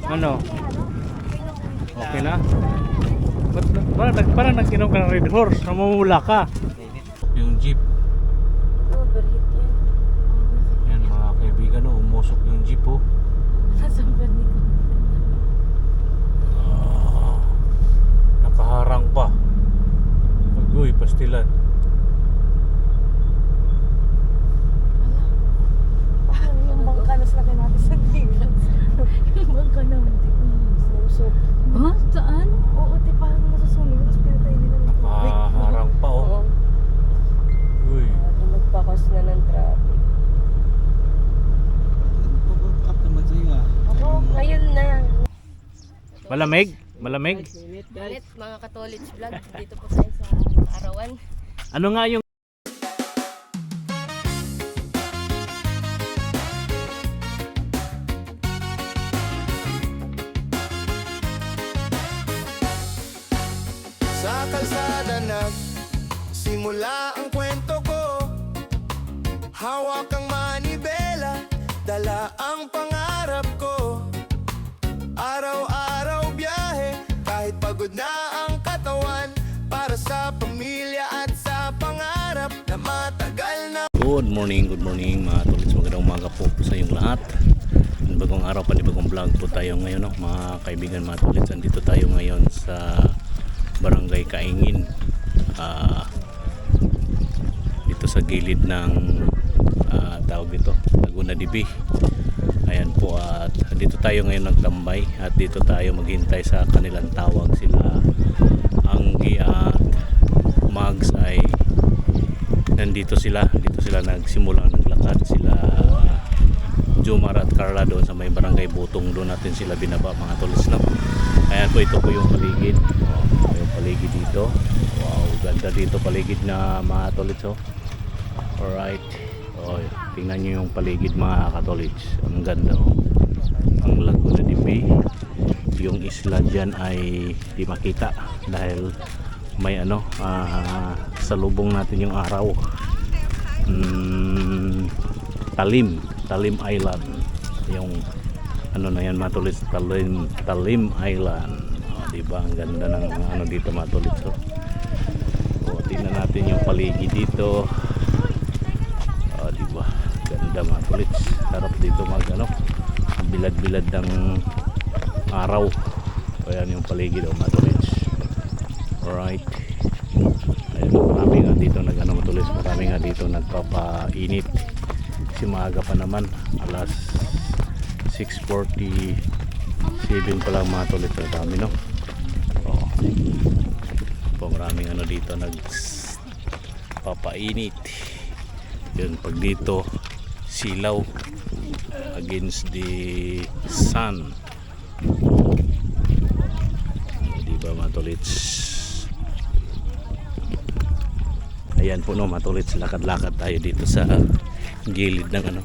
Ano? Okay na? Parang nag-inom ka ng Red Horse, namumula ka. Yung jeep. Overheat yan. Yan mga kaibigan, umusok yung jeep oh. Sasampan ni ko. Nakaharang pa. Agoy, pastilan. Parang yung bangka na sa natin sa gilas. Yung bangka na hindi ko nasusok. Ha? Saan? Oo, di parang nasusunog. Tapos pinatay nila ng tubig. Nakaharang pa oh. Oo. Uy. Magpakas na ng traffic. Ako, ngayon na yan. Malamig? Malamig? Ulit, mga Katolits vlog. Dito po tayo sa Arawan. Ano nga yung Sa kalsada simula ang kwento ko. Hawak ang manibela, dala ang pangarap ko. Araw-araw biyahe, kahit pagod na ang katawan, para sa pamilya at sa pangarap na matagal na. Good morning mga tolits. Magandang umaga po sa inyong lahat. Bagong araw, panibagong vlog po tayo ngayon mga kaibigan mga tolits. Andito tayo ngayon sa Barangay Kaingin, dito sa gilid ng tawag dito Laguna de Bay. Ayan po, at dito tayo ngayon nagtambay at dito tayo maghintay sa kanilang tawag. Sila Anggi at Mags ay nandito sila nagsimula naglakad. Sila Jomar at Carla doon sa may barangay Butong, doon natin sila binaba mga tolits no? Ayan po, ito po yung paligid. Yung paligid dito, wow, ganda dito paligid na mga tolits oh. Alright, tingnan nyo yung paligid mga katolits, ang ganda oh. Ang Laguna de Bay. Yung isla dyan ay di makita dahil may salubong natin yung araw. Talim Island, yung ano na yan mga tolits, Talim Island. Diba ang ganda ng dito mga tolits oh. Tingnan natin yung paligid dito. Diba ganda mga tolits, sarap dito bilad-bilad ng araw. Ayan yung paligid mga tolits. Alright, ayun, marami nga dito mga tolits, marami nga dito nagpapainit kasi maaga pa naman, alas 6:47 pa lang mga tolits. Ang dami no. Maraming dito nagpapainit. Yun, pag dito silaw against the sun. Diba mga tolits? Ayan po no mga tolits, lakad-lakad tayo dito sa gilid ng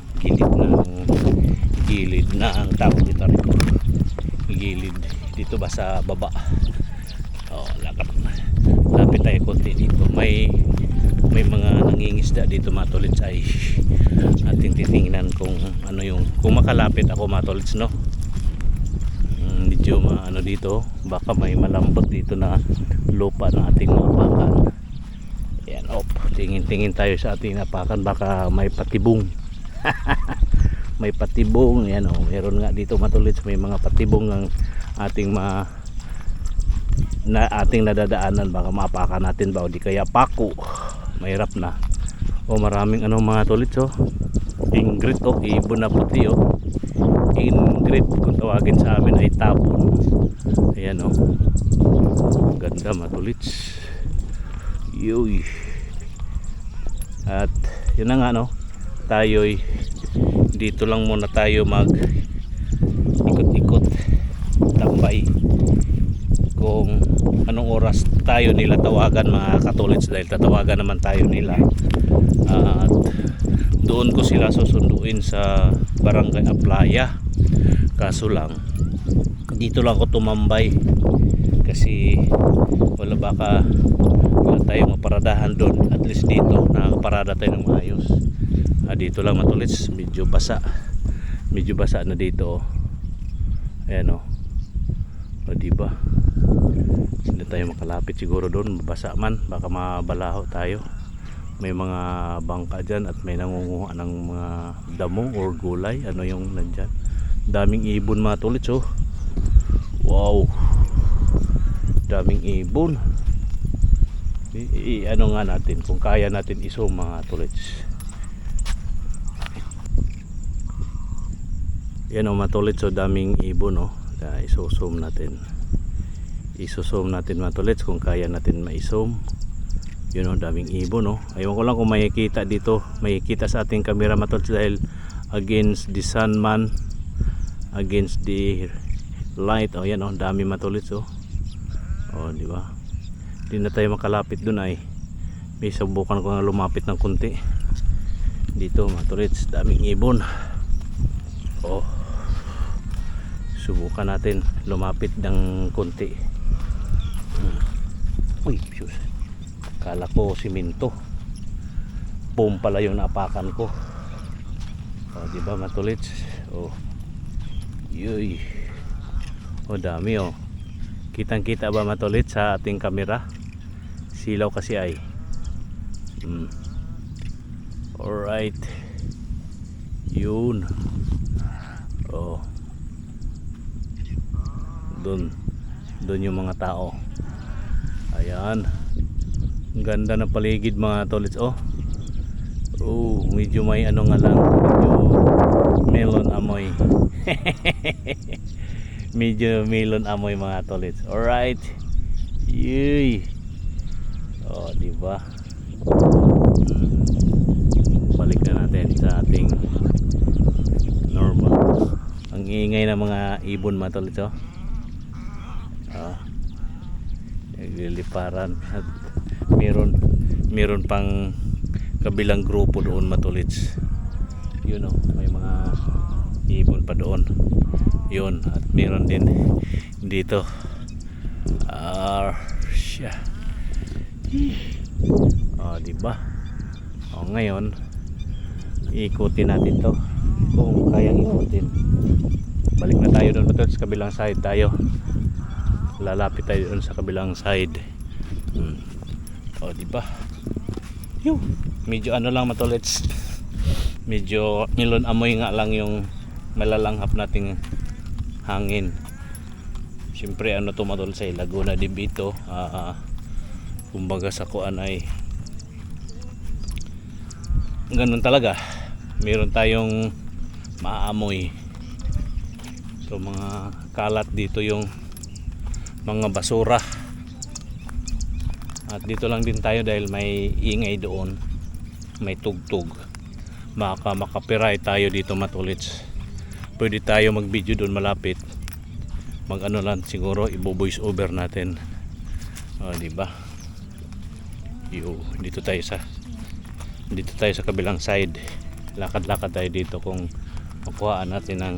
gilid ng tawag dito rin. Gilid dito ba sa baba. Lapit tayo konti dito. May mga nangingisda dito mga tolits, ay ating titingnan kung kung makalapit ako mga tolits no. Medyo dito, baka may malambot dito na lupa na ating mapakan. Ayan, tingin tayo sa ating napakan, baka may patibong. May patibong yan meron nga dito mga tolits, may mga patibong ang ating ating nadadaanan, baka mapakan natin ba o di kaya pako, mahirap na. Maraming mga tolits ingrid ibon na puti ingrid kung tawagin sa amin ay tapon. Ayan ganda mga tolits. Yuy. At yun na nga tayo'y dito lang muna tayo mag ikot-ikot tambay kung anong oras tayo nila tawagan mga katolits, dahil tatawagan naman tayo nila at doon ko sila susunduin sa Barangay Aplaya. Kaso lang dito lang ako tumambay kasi wala tayong maparadahan doon. At least dito nakaparada tayo ng maayos. Dito lang mga tolits, medyo basa na dito. Ayan O diba? Hindi tayo makalapit siguro doon, mabasa man, baka mabalaho tayo. May mga bangka dyan at may nangunguha ng mga damo or gulay. Ano yung nandyan? Daming ibon mga tolits oh. Wow, daming ibon. Ano nga natin kung kaya natin iso mga tolits. Yan o mga tolits, so daming ibon o. Iso-zoom natin. Iso-zoom natin mga tolits kung kaya natin ma-zoom. Yun o, daming ibon o. Ayun ko lang kung makikita dito, makikita sa ating camera mga tolits dahil against the sun man, against the light. O yan o, dami mga tolits o. O di ba? Hindi na tayo makalapit dun ay. May subukan ko nga lumapit ng kunti. Dito mga tolits, daming ibon. Oh, subukan natin lumapit ng konti. Uy, sus. Kala ko siminto. Boom pala yung napakan ko. Oh, di ba matulits? Oh. Yuy. Oh, dami oh. Kitang-kita ba matulits sa ating kamera? Silaw kasi ay. Alright. Yun. Oh. Doon yung mga tao. Ayan. Ang ganda ng paligid mga tolits. Oh. Oh, medyo may ano nga lang, medyo melon amoy. Medyo melon amoy mga tolits. Alright. Yay. Oh, di ba? Balik na natin sa ating normal. Ang ingay ng mga ibon mga tolits oh. Nagliliparan at meron pang kabilang grupo doon mga tolits. Yun oh, may mga ibon pa doon. Yun, at meron din dito. Siya. Diba? Ngayon ikutin natin to kung kayang ikutin. Balik na tayo doon sa kabilang side tayo. Lalapit tayo doon sa kabilang side. Diba? Medyo ano lang matulits. Medyo melon amoy nga lang yung malalanghap nating hangin. Siyempre ano to matulits sa Laguna de Vito. Kumbaga sa kuan ay ganun talaga. Meron tayong maamoy. So mga kalat dito yung mga basura. At dito lang din tayo dahil may ingay doon. May tugtog. Makapiray tayo dito matulits. Pwede tayo mag video doon malapit. Mag ano lang siguro ibo-voice over natin. Diba? Dito tayo sa kabilang side. Lakad-lakad tayo dito kung makuhaan natin ng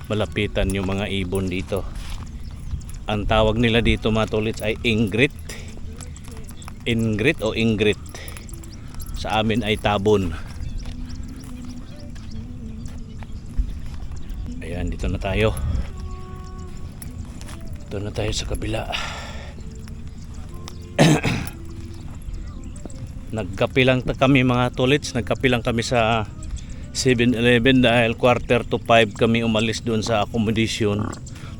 malapitan yung mga ibon dito. Ang tawag nila dito mga tolits ay ingrit. Ingrit o ingrit. Sa amin ay tabon. Ayan, dito na tayo. Dito na tayo sa kabila. Nagkape lang kami mga tolits. Nagkape lang kami sa 7-Eleven dahil 4:45 kami umalis doon sa accommodation.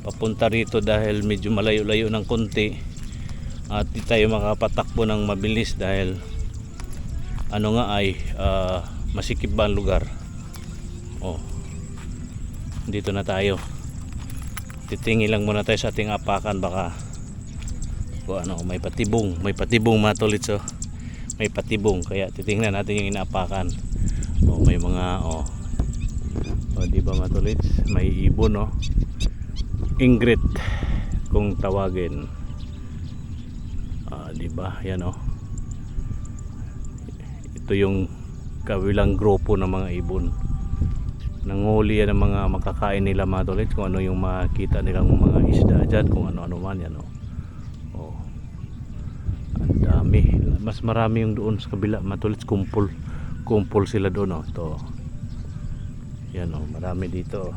Papunta rito dahil medyo malayo-layo ng konti. At di tayo makapatakbo ng mabilis dahil ano nga ay masikip ba ang lugar. Dito na tayo. Titingin lang muna tayo sa ating apakan baka may patibong mga tolits oh. May patibong kaya titingnan natin yung inaapakan. May mga di ba mga tolits? May ibon oh. Ingrit kung tawagin. Di ba? Yan oh. Ito yung kabilang grupo ng mga ibon. Nanghuli yan ng mga makakain nila mga tolits kung ano yung makita nilang mga isda dyan, kung ano-ano man yan oh. Ang dami. Mas marami yung doon sa kabila mga tolits, kumpul sila doon oh. Ito. Yan oh, marami dito oh.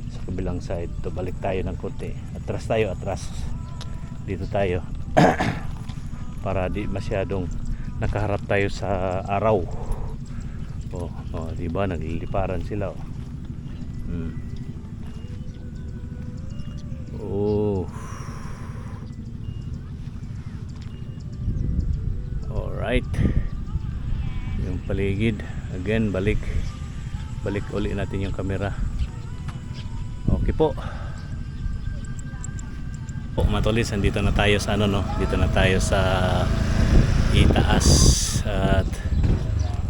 Sa kabilang side. To balik tayo ng konti. Atras tayo, atras. Dito tayo. Para di masyadong nakaharap tayo sa araw. Oh, di ba nagliliparan sila. Oh. Alright. Yung paligid. Again, balik uli natin yung camera. Okay po. Matulis, andito na tayo sa dito na tayo sa itaas at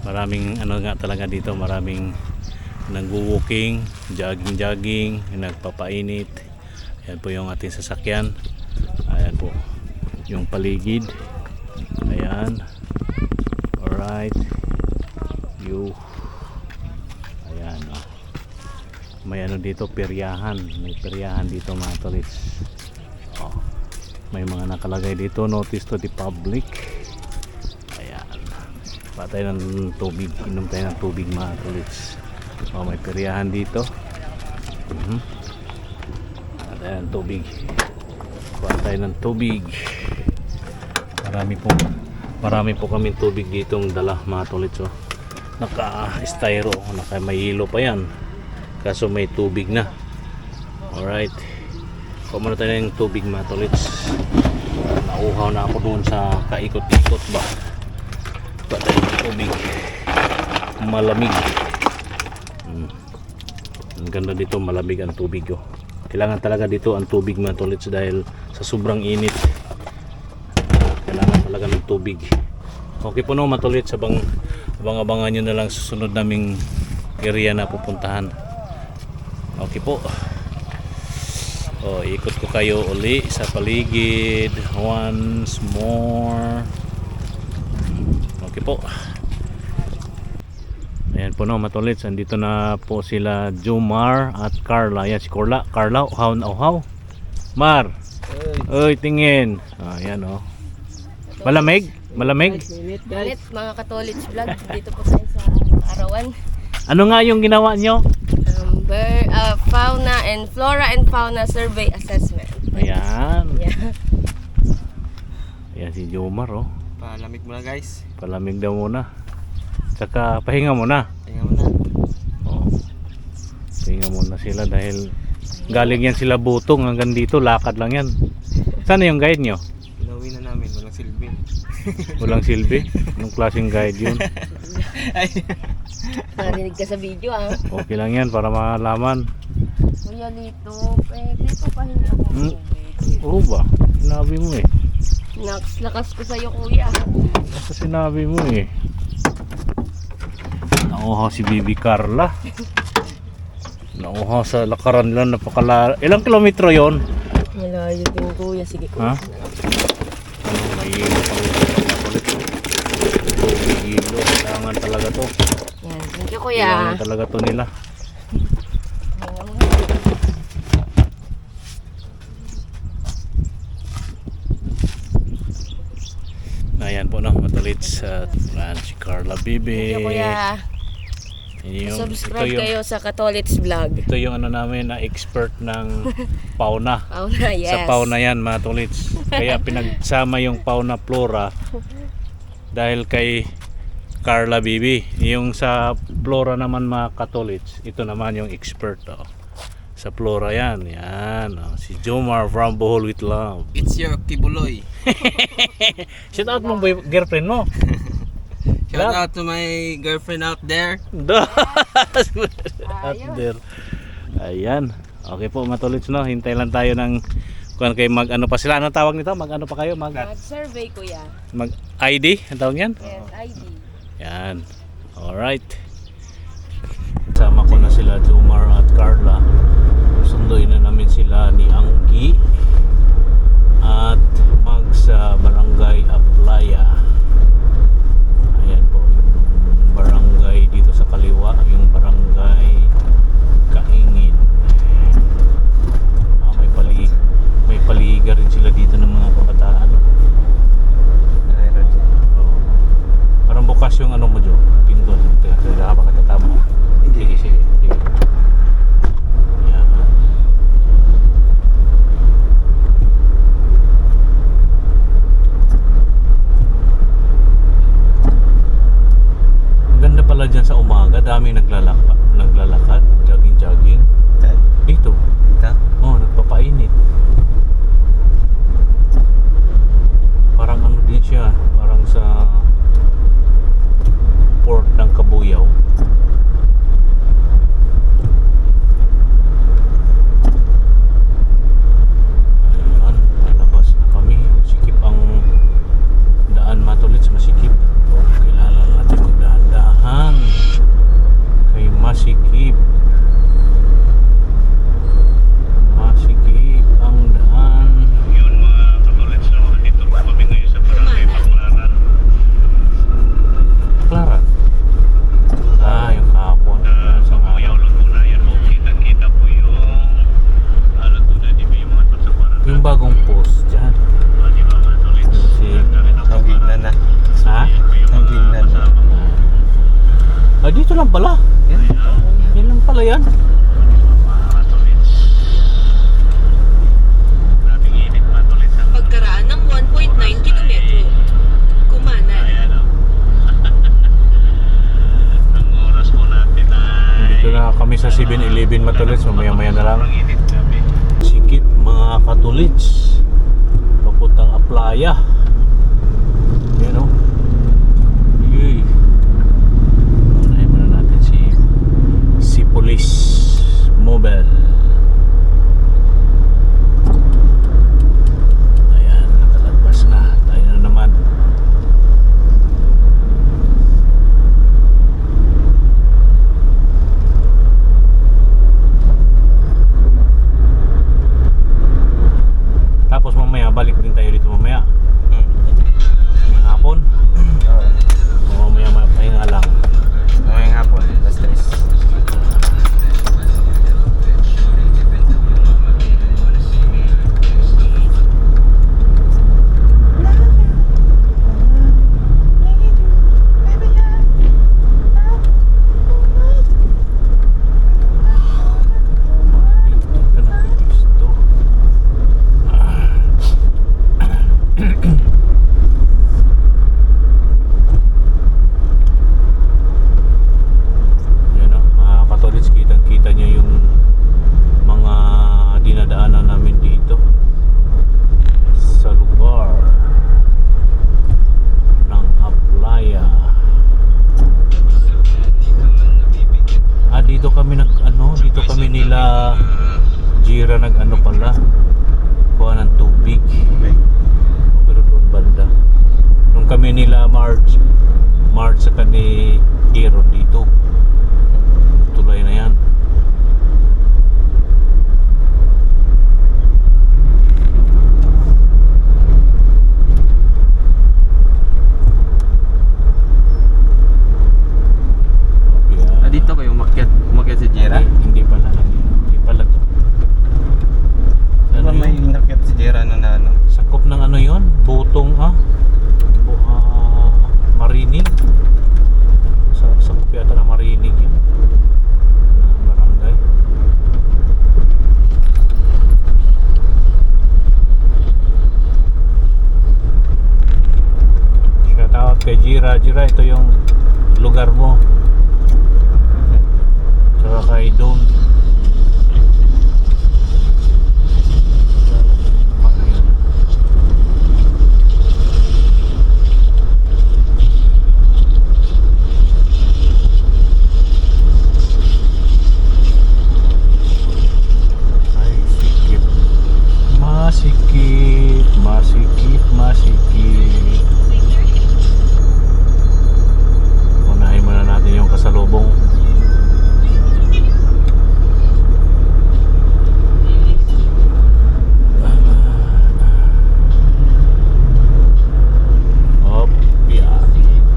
maraming nga talaga dito, maraming nagwo-walking, jogging, nagpapainit. Ayan po yung ating sasakyan. Ayan po yung paligid. Ayan. Alright. Ayan, may dito, peryahan. May peryahan dito, mga tolis. May mga nakalagay dito, notice to the public. Ayan. Patay ng tubig, inom tayo ng tubig, mga tolis. May peryahan dito. Patay ng tubig. Patay ng tubig. Marami po kami tubig ditong dala, mga tolis. Naka-styro, may hilo pa yan, kaso may tubig na. Alright, kumuna tayo ng tubig, mga tolits. Nauhaw na ako doon sa kaikot-ikot ba. Patay ng tubig, malamig. Ang ganda dito, malamig ang tubig. Kailangan talaga dito ang tubig, mga tolits, dahil sa sobrang init kailangan talaga ng tubig. Okay po, mga tolits, abang-abangan nyo na lang susunod naming area na pupuntahan. Okay po. Ikot ko kayo uli sa paligid once more. Okay po. Ayan po, matulits, andito na po sila Jomar at Carla. Ayan si Carla, uhaw. Mar, oy, tingin. Ayan Malamig? Galit, mga Katolits vlog. Dito po tayo sa Arawan. Ano nga yung ginawa nyo? Fauna and Flora and Fauna Survey Assessment. Ayan. Yeah. Ayan si Jomar. Palamig muna, guys. Palamig daw muna. Tsaka pahinga muna. Pahinga muna sila dahil galing yan sila Butong hanggang dito, lakad lang yan. Sana yung guide nyo? Pinauwi na namin, walang silbi. Walang silbi? Anong klaseng guide yun? Narinig ka sa video Okay lang yan para malaman. Kuya Lito, dito pahingi ako tubig. Oo ba? Sinabi mo eh. Lakas ko sa'yo, kuya. Basta sinabi mo eh. Nauhaw si Bibi Carla. Nauhaw sa lakaran lang, napakala. Ilang kilometro yon? Malayo din, kuya. Sige, Ha? kuya. May hilo. Kailangan talaga to. Yan, thank you, kuya. Kailangan talaga to nila. Ayan po, matulits at si Carla Bibi. Thank you, kuya. ito Subscribe yung, kayo sa Katolits vlog. ito yung namin na expert ng fauna. Fauna, yes. Sa fauna yan, mga tolits. Kaya pinagsama yung fauna flora dahil kay Carla Bibi. Yung sa flora naman, mga katolits, ito naman yung expert. Sa flora yan. Si Jomar from Bohol with Love. It's your Kibuloy. Shout out mo girlfriend mo. Shout out to my girlfriend out there. Out there. Ayan. Okay po, matulits, hintay lang tayo ng kung kayo pa sila. Ano tawag nito? Mag-ano pa kayo? Mag-survey, kuya. Mag-ID? Ang tawag yan? Yes, ID. Yan. Alright. Sama ko na sila Jomar at Carla. Sunduin na namin sila ni Anggi at mag sa Barangay Aplaya. Ayan po yung barangay dito sa kaliwa, yung Barangay Kaingin. May paliga rin sila dito ng mga kabataan. Parang bukas yung mo, Jo. Pindon. Kaya baka tatama. Sige. Yan. bagong post dyan. Si, Hanging na na. ha? Hanging na na. Ah, dito lang pala. Yan lang pala yan. Pagkaraan ng 1.9 kilometro. Kumanan. Dito na kami sa 7-Eleven Matulits. Mamaya-maya na lang. Sikip mga Katulits. Papuntang Aplaya. Yan o. Yay. Unahin muna natin si Police Mobile. Ayan, nakalagpas na. Tayo na naman. Tapos mamaya, balik din tayo dito mamaya. Ngayong hapon. O mamaya pahinga lang. Ngayong hapon, last 3. Ito na po gusto. Yan o, mga Katolits, kitang-kita nyo yung mga dinadaanan namin dito sa lugar ng Aplaya. Dito kami dito kami nila Jira pala, kuha ng tubig. Pero doon banda. Nung kami nila March sa kani Hero dito. Tulay na yan. Dito kayo umakyat si Jera? Hindi pala. Hindi pala to. Ano may yun? inakyat si Jera na ano? Sakop ng ano yon? Butong Marinig. Sakop yata ng Marinig yun. Na barangay. Shout out kay Jira. Jira, ito yung lugar mo. Saka kay Don. Ano yun? Ay, sikip. Masikip, masikip, masikip. Unahin muna natin yung kasalubong.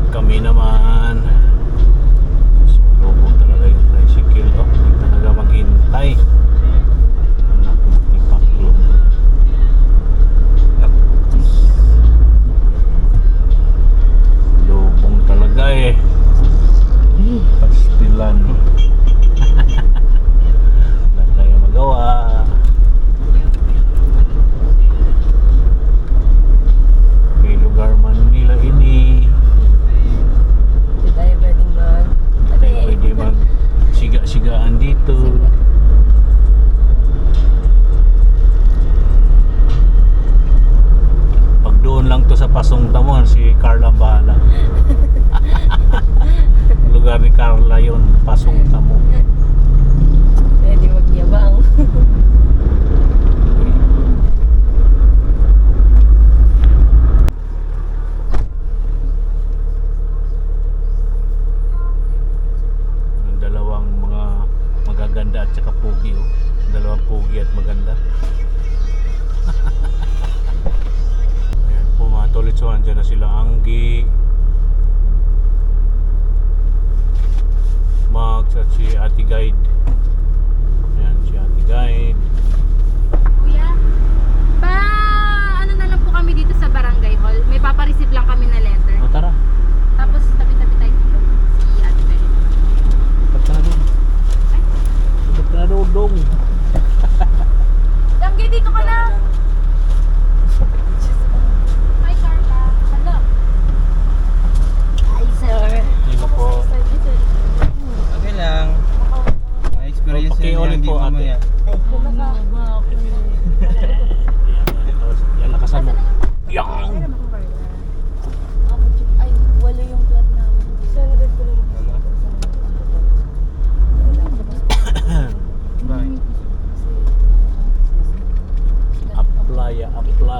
Kami naman lobo talaga yung tricycle. Hindi talaga maghintay. Anak ni Paklong. Lobong talaga eh. Pastilan. Wala tayo magawa. Kay lugar man nila ini. Hindi tayo pwedeng Tayo pwede mag-siga-sigaan dito. Pag doon lang to sa Pasong Tamon, si Carla bahala. Lugar ni Carla yun, Pasong Tamon. Pwede magyabang. Ang dalawang mga magaganda at saka pogi oh. Dalawang pogi at maganda. Ayan po mga Tolits, so andyan na sila Anggi, Max at si Ate Guide. Ayan si Ate Guide. Kuya? Pa!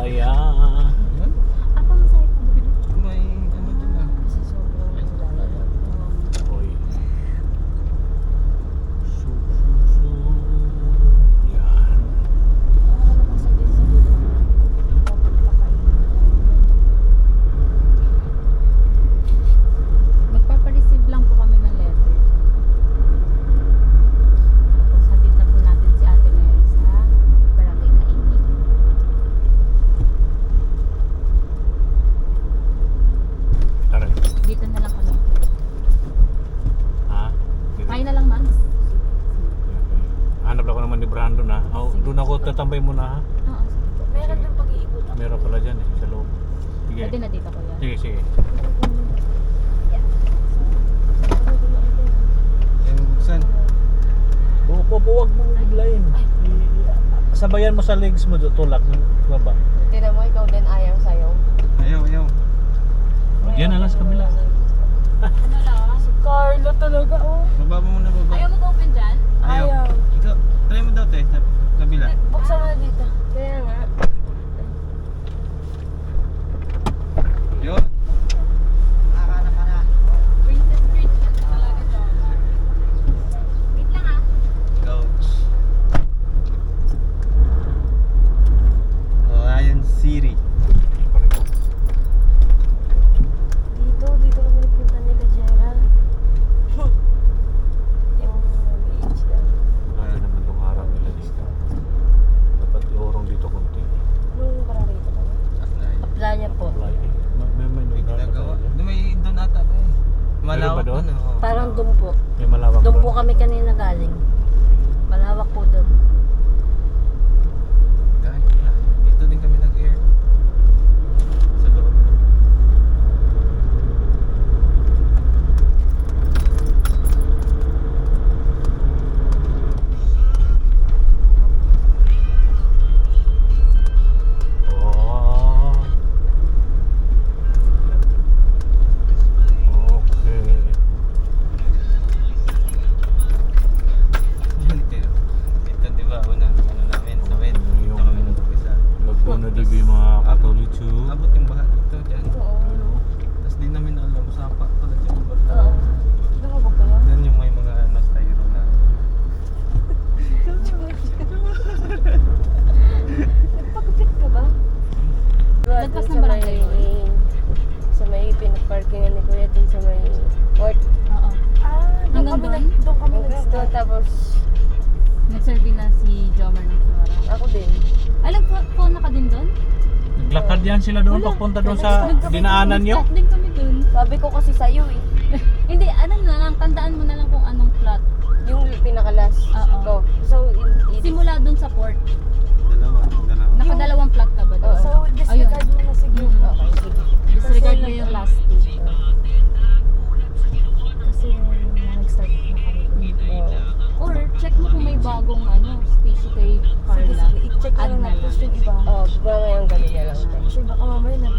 masaya. Apa masaya ka ba? May ano dyan ah. Kasi sobrang lalala. Oy. Su. Yan. Ano ba sa dito? Dapat pakainin. Magpapareceive lang po kami ng letter. Tapos hatid na po natin si Ate Mary sa Barangay Kainit. Tara. Dito na lang kami. Ha? Kain na lang, ma'am. Hanap lang ako naman ni Brandon ha. Oh, doon ako tatambay muna ha. Oo, sige. Meron doon pag-iikot. Meron pala dyan eh, sa loob. Sige. Pwede na dito, kuya. Sige, sige. Yung saan? Huwag mong biglayin. Sabayan mo sa legs mo, tulak ng baba. Tignan mo, ikaw din ayaw sa'yo. Ayaw. Diyan na lang sa kabila. Ano lang? Si Carlo talaga, oh. Baba mo muna, baba. Ayaw mag-open dyan? Ayaw. Ikaw, try mo daw te, sa kabila. Buksan mo na dito. Kaya nga. Yun. Princess Street lang talaga to. Wait lang ah. Coach. Ryan City. Dito kami nagpunta nila Gerald. Yung beach na. Wala naman itong araw nila dito. Dapat iorong dito konti. Nung parang dito kami. Playa po. Apply eh. May May lugar pa ginagawa. tayo dyan. Doon ata ba eh. ba Malawak doon? doon, oo. Parang doon po. May malawak Doon po kami kanina galing. Malawak po doon. Kahit na. Dito din kami nag-air. Sa loob. Oh. Okay. Dito di ba unang ano namin sa wed. Dito Yung- kami nag-umpisa. Laguna DB mga Katolicho. Abot yung baha dito dyan. Ano? Tapos di namin alam sapa pala dyan. Oo. Lumabog kayo? Yan yung may mga ano styro na. Nagpagupit ka ba? Lagpas ng barangay yun? Sa may pinag-parkingan ni Kuya dun sa may court. Oo. Doon Hanggang kami doon? doon kami nag-start. Tapos Nag-survey na si Jomar ng Flora. ako din. Ay, nag-phone na ka din doon? Naglakad yan sila doon papunta doon sa dinaanan nyo. Nag-stop din kami doon. Sabi ko kasi sa'yo eh. Hindi, ano na lang, tandaan mo na lang kung anong plot. Yung pinaka-last Oo. ko. So, Simula doon sa port. Dalawa. Nakadalawang plot ka ba doon? so disregard mo na sige. Okay, sige. Disregard mo Kasi yung last two. Kasi nag-start na kami doon. Or check mo kung may bagong species kay Carla. Sige, i-check na Add lang na natin lang. yung iba. Oo, mamayang gabi na lang. Kasi baka mamaya na.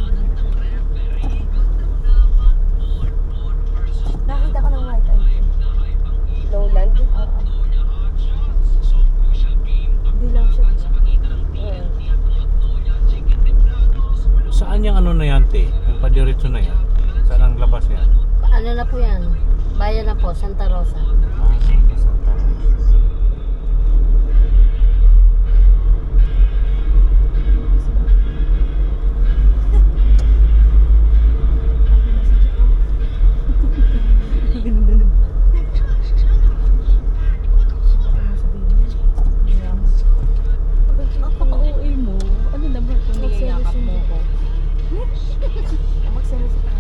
Nakita ko ng white item. Lowland? Oo. Dilaw siya. Saan yung ano na yan, te? Yung padiretso na yan? Saan ang labas yan? Ano na po yan? Bayan na po, Santa Rosa. Ah, Santa Rosa. Napaka-OA mo. Ano naman kung niyayakap mo ko? Magselos ka.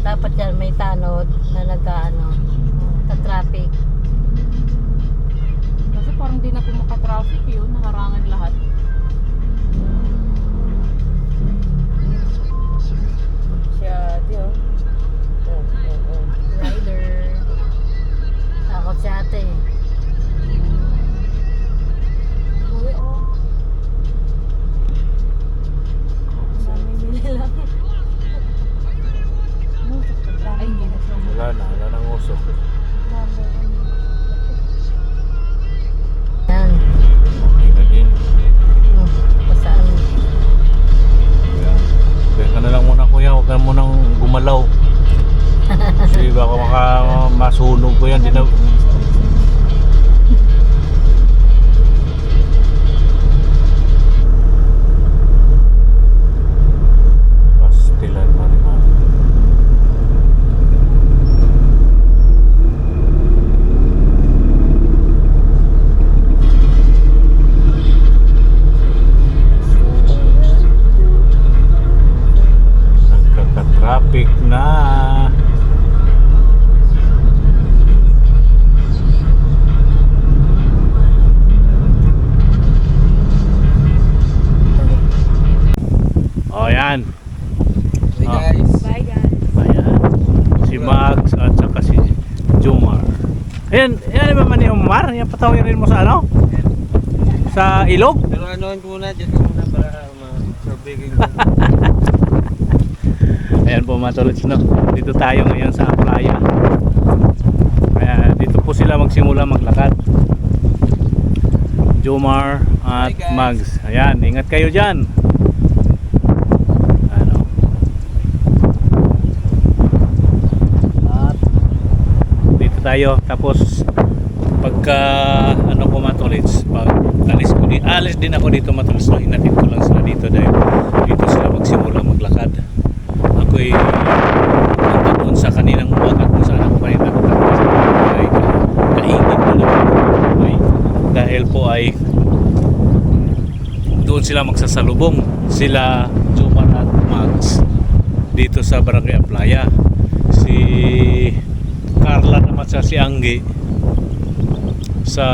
Dapat yan may tanod na traffic. Kasi parang di na po maka-traffic yun, nakarangan lahat. Siya, di oh. Rider. Takot si ate. Uwi, oh. Mamimili lang. Ay, hindi na siya. Wala nang uso. Yan. Okay na din. Saan? Kaya ka na lang muna kuya, huwag ka munang gumalaw. Kasi baka masunog ko yan. Pastilan Marimar. Nagkaka-traffic na. O yan. Hey guys. Bye guys. Ayan. Si Max at saka si Jomar. Ayan, yan ba man yung Mar? Yan patawin rin mo sa ano? Sa ilog? Pero anoan ko muna, dyan ko muna para ma-surveying ko. Ayan po mga tolots, no? Dito tayo ngayon sa playa. Kaya dito po sila magsimula maglakad. Jomar at Hi, guys. Mags. Ayan, ingat kayo dyan. Ano? At dito tayo. Tapos pagka ano po mga tolots, pag alis din ako dito mga tolots, no? Hinatid ko lang sila dito dahil dito sila magsimula maglakad. Ako'y punta doon sa kaninang umaga kung saan ako kanina nagtatapos sa barangay Kaingin ko naman dahil po ay doon sila magsasalubong sila Jomar at Max dito sa barangay Aplaya. Si Carla naman sa si Anggi sa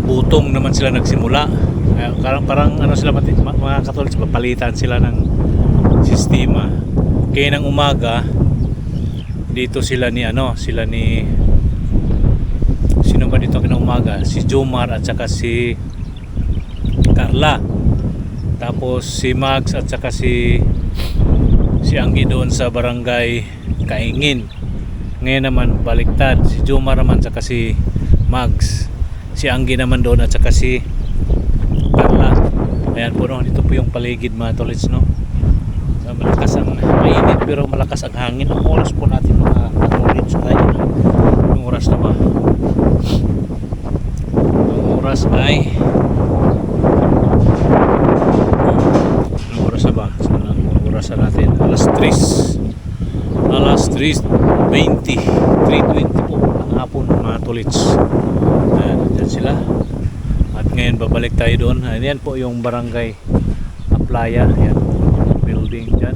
Butong naman sila nagsimula. Parang ano sila mga Katolik, palitan sila ng sistema. Kaya ng umaga dito sila ni sino ba dito kinang umaga? Si Jomar at saka si Carla. Tapos si Max at saka si Anggi doon sa barangay Kaingin. Ngayon naman baliktad, si Jomar naman at saka si Max. Si Anggi naman doon at saka si Carla. Ayan po, no, dito po yung paligid mga tolits, no. Malakas ang mainit pero malakas ang hangin. Ang oras po natin mga tolits ay yung oras na ba? Ang oras ay ang oras na ba? Saan ang oras na natin? Alas 3:20 po ang hapon mga tolits. Ayan, dyan sila. At ngayon babalik tayo doon. Ayan po yung barangay Aplaya. Ayan po yung building dyan.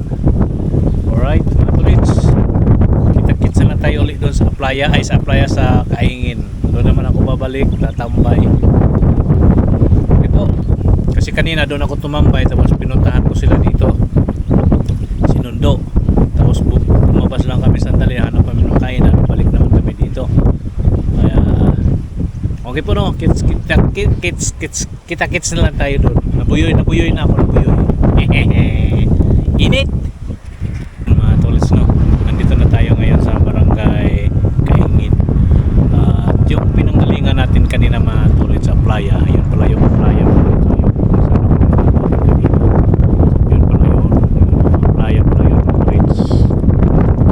Alright mga tolits, kita-kits na lang tayo ulit doon sa Aplaya. Ay sa Aplaya sa Kaingin. Doon naman ako babalik, tatambay. Okay po. Kasi kanina doon ako tumambay, tapos pinuntahan ko sila dito, sinundo. Tapos lumabas lang kami sandali, hanap kami ng kainan, balik naman kami dito. Kaya okay po, no, kita-kits na lang tayo doon. Nabuyoy na ako, init mga tolits, no. Nandito na tayo ngayon sa barangay Kaingin. At yung pinanggalingan natin kanina mga tolits sa playa, ayun pala yung playa. Yun pala yun playa mga tolits.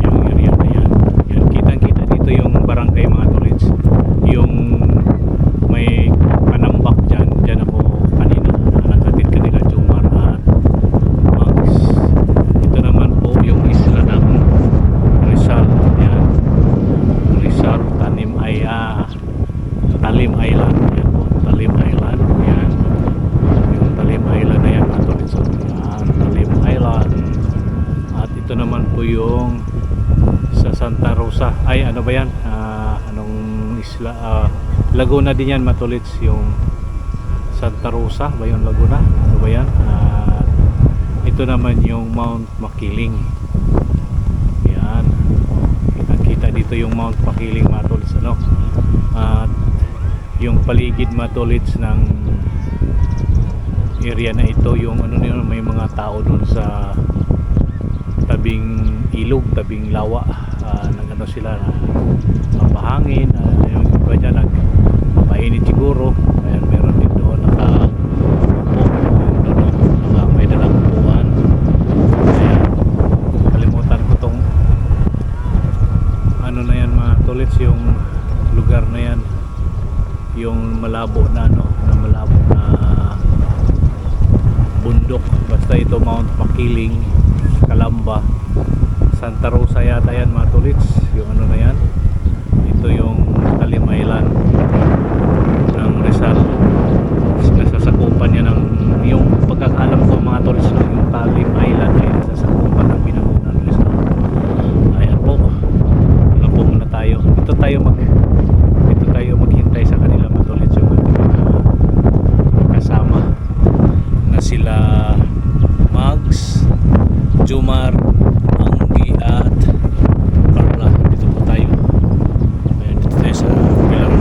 Yung area na yan, kitang-kita dito yung barangay mga tolits. Yung may panambak dyan ako kanina, nagkatid kanila Jomar at Max. ito naman po yung sa Santa Rosa. Ay, ano ba yan? Anong isla? Laguna din yan, Matulits. Yung Santa Rosa ba yung Laguna? Ano ba yan? Ito naman yung Mount Makiling. Yan. Kita dito yung Mount Makiling, Matulits. Ano? At yung paligid, Matulits, ng area na ito, yung ano yun, may mga tao dun sa tabing ilog, tabing lawa, nagano sila, mapahangin, yung iba dyan nagpainit siguro. Ayan, meron din doon may dalang upuan. Ayan, kalimutan ko tong ano na yan, mga tulits, yung lugar na yan, yung malabo na malabo na bundok. Basta ito Mount Makiling, Calamba, Santa Rosa yata yan, mga tulits, yung ano na yan. Ito yung Talim Island ng Rizal. Nasasakupan niya ng, yung pagkakaalam ko mga tulits, yung Talim Island ay nasasakupan ng Binangonan, Rizal. Ayan po, wala po muna tayo. Ito tayo maghintay sa kanila, mga tulits, yung kasama na sila Mags, Jumar, Anggi at Carla. Dito po tayo. Ayan, dito tayo sa bilang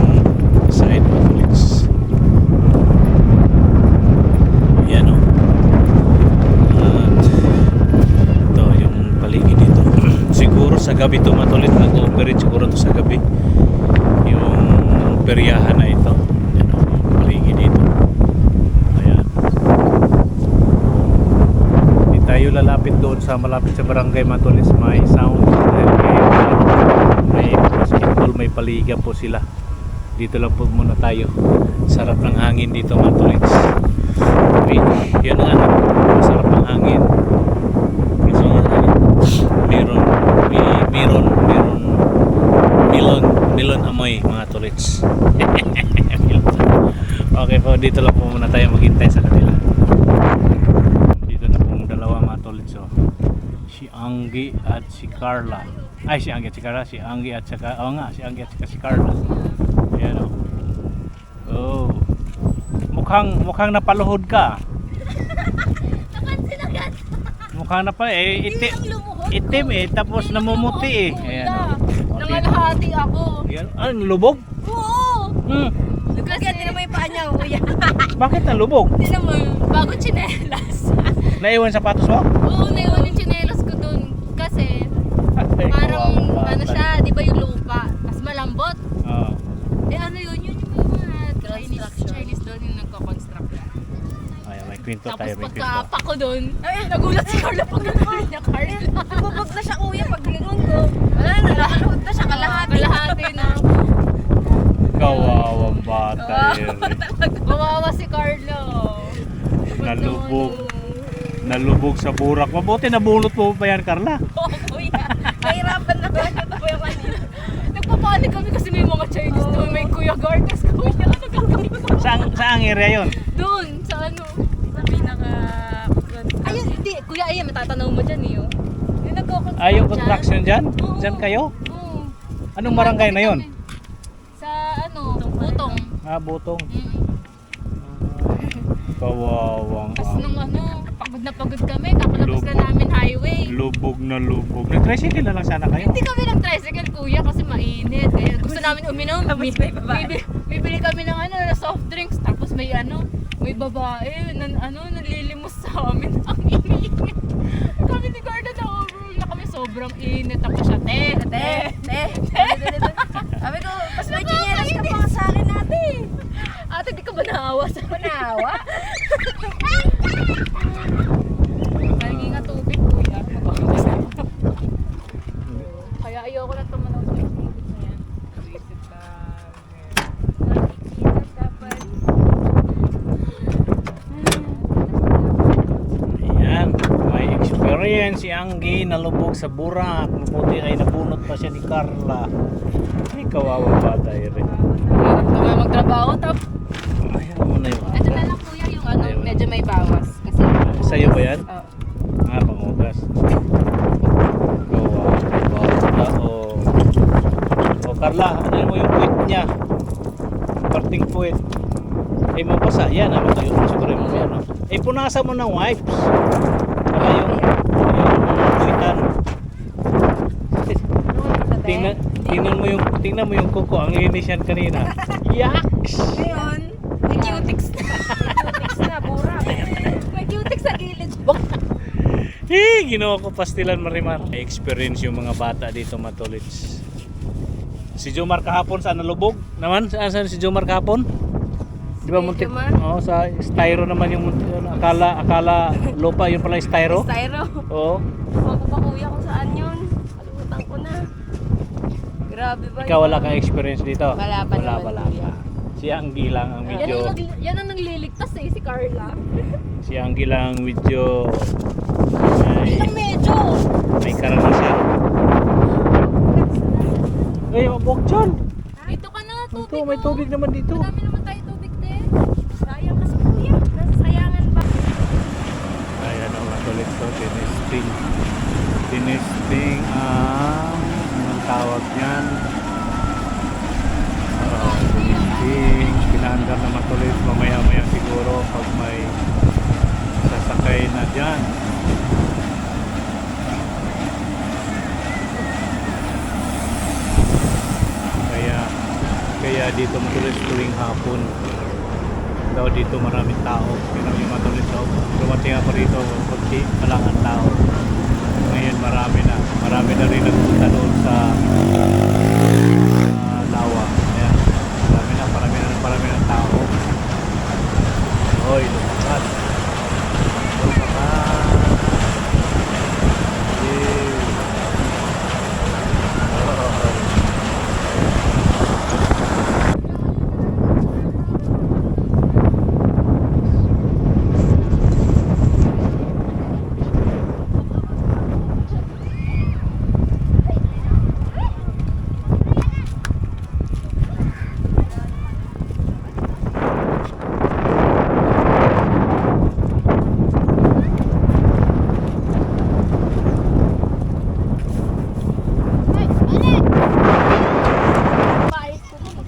side, Matulits. Ayan o. At ito yung paligid dito. Siguro sa gabi ito, Matulits, nag-operate siguro ito sa gabi yung peryahan na ito. Ayan o, yung paligid dito. Ayan. Hindi tayo lalapit doon sa malapit sa barangay, Matulits. May sound, may basketball, may paliga po sila. Dito lang po muna tayo. Sarap ng hangin dito, Matulits. Yan nga, masarap ng hangin. Kasi melon amoy, mga tulits. Okay po, dito lang po muna tayo maghintay sa kanila. Dito na pong dalawa, mga tulits. Si Anggi at si Carla. Ay, si Anggi at si Carla. Si Anggi at saka, si Anggi at saka si Carla. Ayan o. Oh. Mukhang napaluhod ka. Napansin agad. Mukhang napa itim tapos namumuti eh. Ayan o. Nangalahati ako. Ayan. Ano, lubog? Oo. Kasi hindi naman yung paa niya, kuya. Bakit nalubog? Hindi naman, bago tsinelas. Naiwan sapatos mo? Oo, naiwan yung tsinelas ko dun. Kasi, parang ano siya, di ba yung lupa? Mas malambot. Oo. Eh ano yun yung mga Chinese doon yung nagko-construct. Ayan, may kwento Tapos tayo, may kwento. pagka ko doon, nagulat si Carla pag nagkaroon niya, Carla. Bubog na siya, kuya, pag lingon ko. Wala na, nakanood na siya, kalahati. Kalahati na. Kawawang bata yun. Kawawa si Carla. Nalubog sa burak. Mabuti nabulot mo pa yan, Carla. Oo, kuya. Kahirapan na ba? Ito po yung kanina. Nagpapanik kami kasi may mga Chinese doon. May Kuya Gardas, kuya. Ano gagawin mo? Saan area yun? Doon, sa ano? Sa pinaka... Ayun, hindi. Kuya, ayun, matatanaw mo dyan eh. Oh. Yung nagko-construct Yung construction dyan? Oo. Dyan kayo? Oo. Anong barangay na yun? Sa ano, Butong. Butong. Mm. Kawawang Tapos nung ano, pagod na pagod kami, kapalabas na namin highway. Lubog na lubog. Nag-tricycle na lang sana kayo. Hindi kami ng tricycle, kuya, kasi mainit. Kaya gusto namin uminom. Bibili kami ng ano, soft drinks. Tapos may ano, may babae, nanlilimos sa amin. Ang init. Kami ni Garda na overall na kami sobrang init. Tapos siya, te. Sabi ko, mas may chinelas ka pa sa akin natin. Ate, di ka ba naawa sa Panawa? Pahingi nga tubig, kuya. Mabawas na. Kaya ayoko na tumanaw sa tubig na yan. Ayan, may experience si Anggi nalubog sa burak. Mabuti ay nabunot pa siya ni Carla. Ay, kawawa bata yun. Hirap naman magtrabaho. Tapos, Ayan mo na yung ito na lang kuya yung ano, medyo may bawas. Kasi, sa'yo ba yan? Oo. Pangugas. Carla, ano mo yung puwit niya? Parting puwit. Eh, mabasa. Yan, matuyo mo siguro mo yan. No? Eh, punasan mo ng wipes. Para yung puwitan. Tingnan mo yung kuko. Ang linis yan kanina. Yaks! Ngayon, may cutics na. Cutics na, bura. May cutics sa gilid. Ginawa ko pastilan Marimar. May experience yung mga bata dito, matulits. Si Jomar kahapon saan nalubog? Naman? Saan si Jomar kahapon? Di ba muntik? Oo, sa styro naman yung muntik. Akala lupa, yun pala styro? Styro. Oo. Huwag ko pa kuya kung saan yun. Kalimutan ko na. Grabe ba Ikaw wala kang experience dito? Wala pa naman, Wala kuya. pa. Si Anggi lang ang medyo... Yan ang nagliligtas eh, si Carla. Si Anggi lang ang medyo... Medyo. May karanasan. Ay, wag dyan! Dito ka na, tubig. Ito, may tubig naman dito. Marami naman tayo tubig din. Sayang kasi kuya. Nasasayangan ba? Ayan ang matulit to, tinesting. Tinesting ang... anong tawag niyan? Tinesting. Pinaandar na matulit. Mamaya-maya siguro pag may sasakay na dyan. Kaya dito matulis tuwing hapon daw dito maraming tao. Yun yung matulis daw. Dumating ako rito kunti palang ang tao. Ngayon marami na rin nagpunta doon sa lawa. Ayan. Marami na tao. Hoy, lumakas.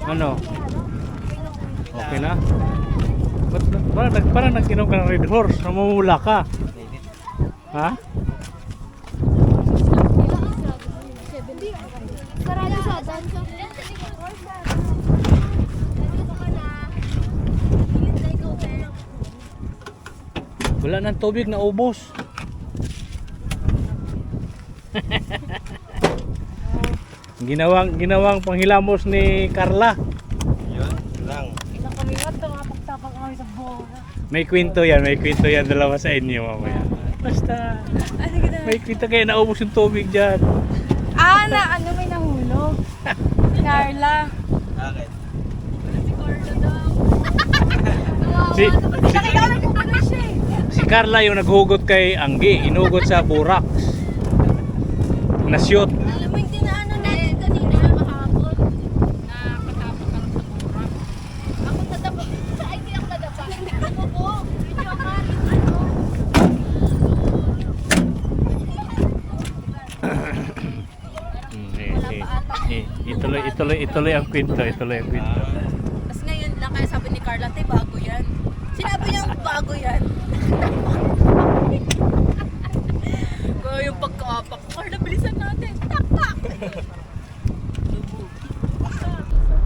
Ano? Okay na? Parang nag-inom ka ng Red Horse, namumula ka. Ha? Wala nang tubig, na ubos. Ginawang panghilamos ni Carla. Yun lang. Isang kami nga, tumapagtapang kami sa bola. May kwento yan dalawa sa inyo mamaya. Basta may kwento kayo, naubos yung tubig dyan. May nahulog. Carla. Bakit? Si Carla yung naghugot kay Anggi, inugot sa Burax. Nasyot. Alam mo yung tinaano natin kanina, kahapon. Nakatapos ka lang sa mura. Ako tatapa. Ay, hindi ako tatapa. Ako po. Video ka. Ano? Ituloy ang kwento. Tapos ngayon lang kaya sabi ni Carla, te, bago yan. Sinabi niya, bago yan. Kaya yung pagkaapak ko, Carla, bilisan natin. Takpak!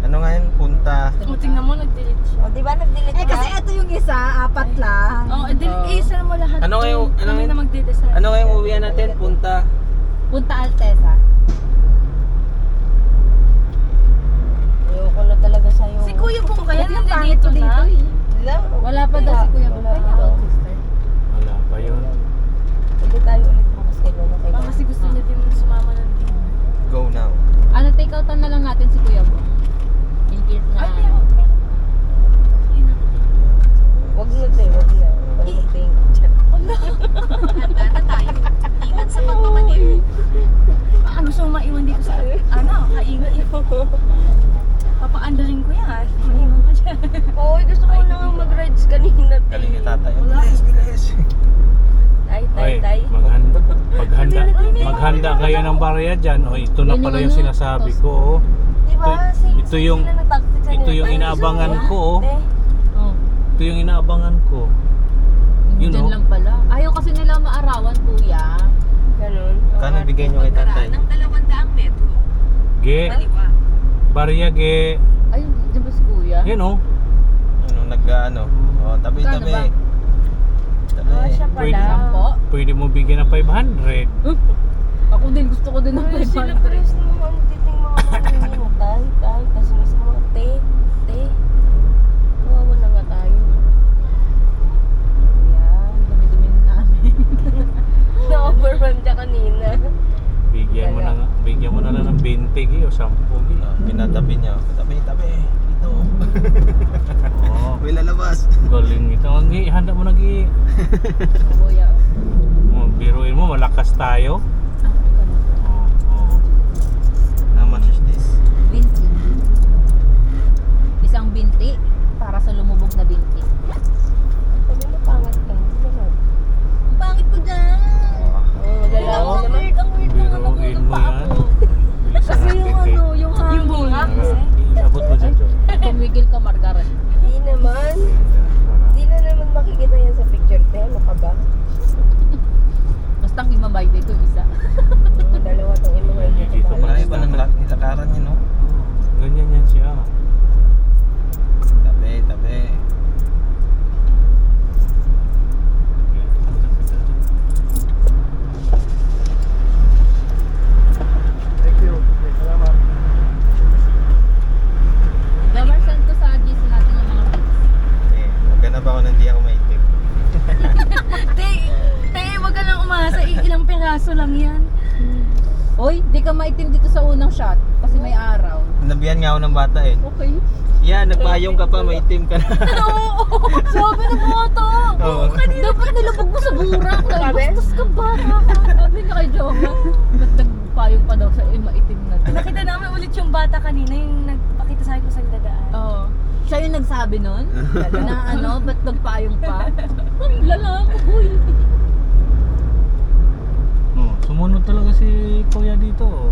Ano nga yun? Punta. O, tingnan mo, nag-delete siya. O, di ba nag-delete ka? Kasi ito yung isa, 4 lang. Oo, isa mo lahat. Ano nga yung- ano Kami yung- na magde-decide. Ano nga yung uwian natin? Punta. Punta Alteza. Ayoko na talaga sa'yo. Si Kuya Bong kaya Pati yung nandito pangit dito na. eh. Wala pa daw si Kuya Bong. Wala pa. Wala pa yun. Pwede tayo ulit bukas kay Lolo. Baka kasi gusto niya din sumama ng team. Go now. Ano, take outan na lang natin si Kuya Bong. In case na... Wag na tayo, wag na. Wag na pink. Handa na tayo. Ingat sa pagmamaneho. Ano gusto mo maiwan dito sa... kaingat yun. Papaandarin ko yan. Maiwan ka dyan. Oo, gusto ko na nga mag-rides kanina. Galing ni tatay. Bilis. Tay. Maghanda kayo ng barya dyan. O, ito na Yun pala yung yung ano, sinasabi tos. ko. Oh. Di ito yung inaabangan ko, oh. Oh. Ito yung inaabangan ko. Yun, Diyan oh. lang pala. Ayaw kasi nila maarawan, kuya. Ganun. Kano bigay nyo kay tatay? Karaan ng 200 metro. Ge, Kaliwa. barya ge. Ayun, diyan ba si kuya? Yan, oh. Ano, nag-ano? Oh, tabi. Kano ba? Tabi. Siya Pwede. pala. Sampo? Pwede mo bigyan ng 500. Ako din, gusto ko din ng Ay, sila 500. pares ng mga titing mga mga tay. Kasi mas mga te. Kawawa na nga tayo. Yan. Dumi-dumi na namin. Na-overwhelm ka kanina. Bigyan mo na lang ng 20 ge o 10 ge. Pinatabi niya. Tabi. Dito. Oh, May lalabas. galing ito. Ang gi, handa mo na gi. Kuya. Biruin mo, malakas tayo. Ah, ikaw na. Oh. How much is this? Binti. Isang binti para sa lumubog na binti. Sabi mo pangat ka. Ganun. Ang pangit ko dyan. Magalaw Oo. naman. Ang weird ng ano ko Biruin ng mo paa yan. ko. Bilisan Kasi natin yung kay. ano, yung hangin. Yung bunga. Abot mo dyan, Jo. Tumigil ka, Margaret. Hindi naman. Hindi na naman makikita yan sa picture. Te, ano ka ba? Basta ang imabayde ko isa. Dalawa tong yung mga Dito dito. pa. Malaki pa ng nilakaran niyo, no? Ganyan yan siya. Tabi. Damar, send ko sa GC natin yung mga pics. Maghanap ako ng di ako maitim. Te, wag ka lang umasa. Ilang piraso lang yan. Hoy, di ka maitim dito sa unang shot kasi may araw. Nabihan nga ako ng bata eh. Okay. Yan, nagpayong ka pa, maitim ka na. Sabi ng bata. Oo. Dapat nilabog mo sa burak. Sabi? Bastos ka ba? Sabi niya kay Joma. Ba't nagpayong pa daw siya? Eh, maitim na to. Nakita namin ulit yung bata kanina, yung nagpakita sa akin kung saan dadaan. Oo. Siya yung nagsabi nun? Na ano, ba't nagpayong pa? Ang lalaki, huy. Oh, sumunod talaga si Kuya dito. Oh.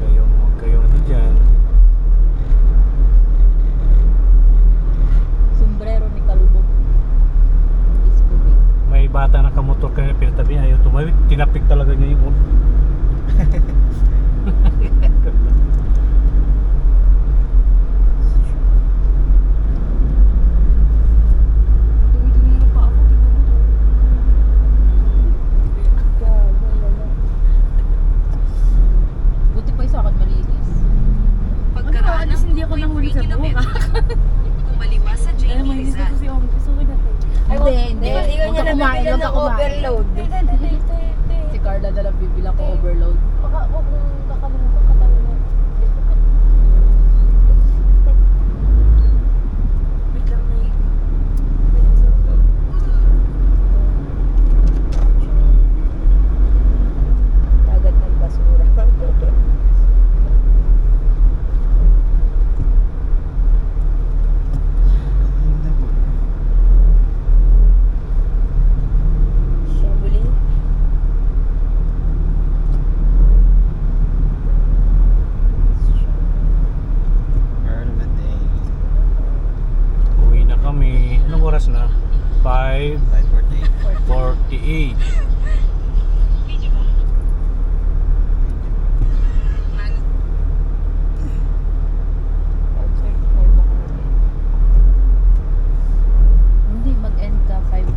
Huwag kayong ano dyan. Sombrero ni Kalubog. Iskubig. May bata na kamotor kaya pinatabi, ayaw tumawid. Tinapik talaga niya yung ulo. Dumi-dumi na pa ako. Gago, lala. Buti pa yung sakot malinis. Pagkaraan At least ng hindi ako nahuli sa 2.3 kilometro. Kumaliwa sa Ay, J.P. may Rizal. kasi ako. Gusto ko natin. Hindi. Huwag ka kumain, huwag ka overload. Si Carla na lang bibilang ko overload. Baka huwag mong kakalimutan katawan mo. Wait lang na Dagat ng basura. Shambuli. Early day. Uwi na kami. Anong oras na? 5:48. 5:48. Hindi, mag-end ka 5:40.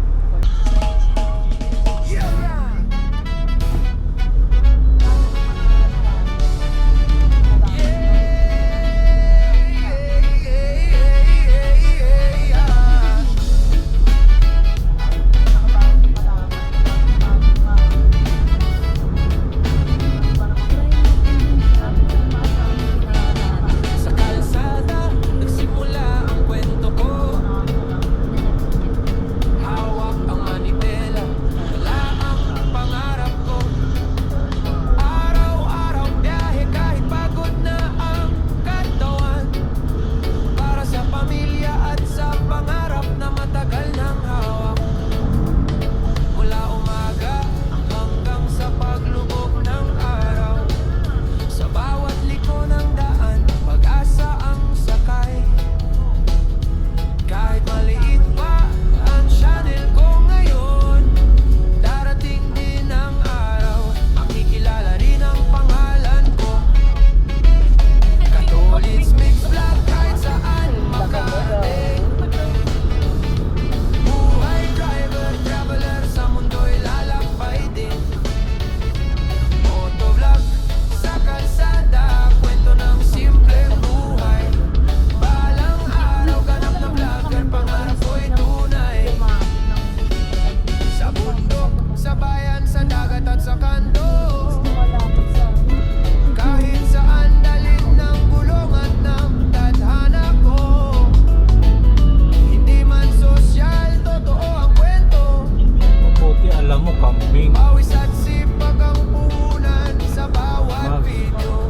kambing. Pawis at sipag ang puhunan sa bawat Mag- video.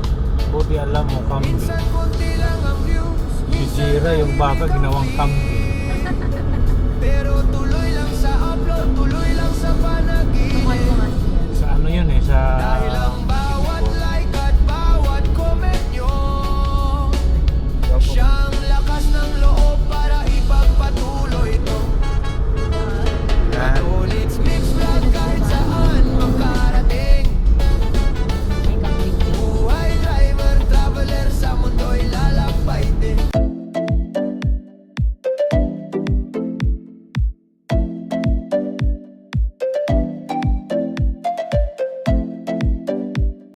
Buti alam mo, kambing. Minsan konti lang ang views, Si Jira, yung baka ginawang kambing.